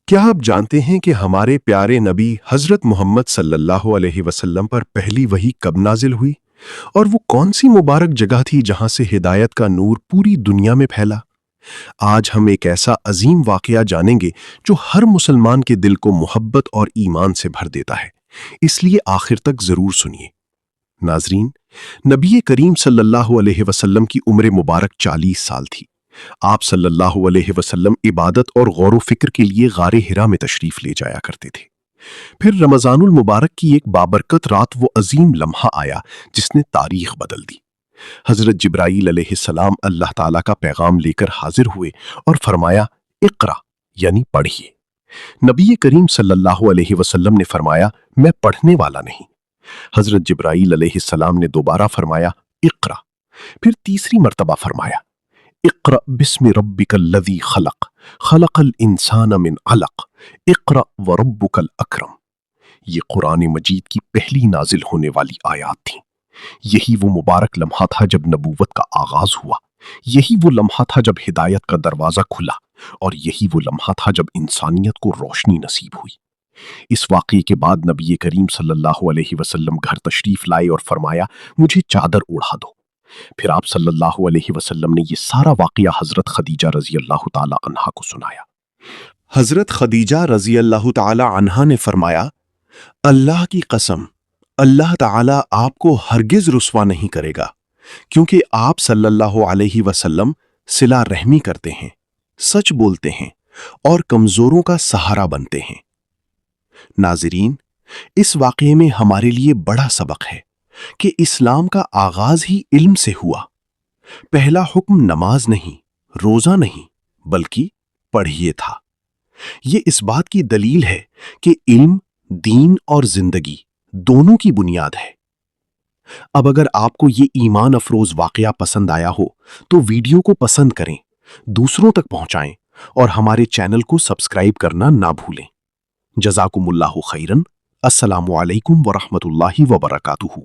کیا آپ جانتے ہیں کہ ہمارے پیارے نبی حضرت محمد صلی اللہ علیہ وسلم پر پہلی وحی کب نازل ہوئی اور وہ کون سی مبارک جگہ تھی جہاں سے ہدایت کا نور پوری دنیا میں پھیلا؟ آج ہم ایک ایسا عظیم واقعہ جانیں گے جو ہر مسلمان کے دل کو محبت اور ایمان سے بھر دیتا ہے، اس لیے آخر تک ضرور سنیے۔ ناظرین، نبی کریم صلی اللہ علیہ وسلم کی عمر مبارک 40 سال تھی۔ آپ صلی اللہ علیہ وسلم عبادت اور غور و فکر کے لیے غار حرا میں تشریف لے جایا کرتے تھے۔ پھر رمضان المبارک کی ایک بابرکت رات وہ عظیم لمحہ آیا جس نے تاریخ بدل دی۔ حضرت جبرائیل علیہ السلام اللہ تعالیٰ کا پیغام لے کر حاضر ہوئے اور فرمایا، اقرا یعنی پڑھیے۔ نبی کریم صلی اللہ علیہ وسلم نے فرمایا، میں پڑھنے والا نہیں۔ حضرت جبرائیل علیہ السلام نے دوبارہ فرمایا، اقرا۔ پھر تیسری مرتبہ فرمایا، اقرأ بسم ربک الذی خلق، خلق الانسان من علق، اقرأ وربک الاکرم۔ یہ قرآن مجید کی پہلی نازل ہونے والی آیات تھیں۔ یہی وہ مبارک لمحہ تھا جب نبوت کا آغاز ہوا، یہی وہ لمحہ تھا جب ہدایت کا دروازہ کھلا، اور یہی وہ لمحہ تھا جب انسانیت کو روشنی نصیب ہوئی۔ اس واقعے کے بعد نبی کریم صلی اللہ علیہ وسلم گھر تشریف لائے اور فرمایا، مجھے چادر اوڑھا دو۔ پھر آپ صلی اللہ علیہ وسلم نے یہ سارا واقعہ حضرت خدیجہ رضی اللہ تعالی عنہا کو سنایا۔ حضرت خدیجہ رضی اللہ تعالی عنہا نے فرمایا، اللہ کی قسم، اللہ تعالی آپ کو ہرگز رسوا نہیں کرے گا، کیونکہ آپ صلی اللہ علیہ وسلم صلہ رحمی کرتے ہیں، سچ بولتے ہیں اور کمزوروں کا سہارا بنتے ہیں۔ ناظرین، اس واقعے میں ہمارے لیے بڑا سبق ہے کہ اسلام کا آغاز ہی علم سے ہوا۔ پہلا حکم نماز نہیں، روزہ نہیں، بلکہ پڑھیے تھا۔ یہ اس بات کی دلیل ہے کہ علم دین اور زندگی دونوں کی بنیاد ہے۔ اب اگر آپ کو یہ ایمان افروز واقعہ پسند آیا ہو تو ویڈیو کو پسند کریں، دوسروں تک پہنچائیں اور ہمارے چینل کو سبسکرائب کرنا نہ بھولیں۔ جزاکم اللہ خیرن۔ السلام علیکم ورحمۃ اللہ وبرکاتہ۔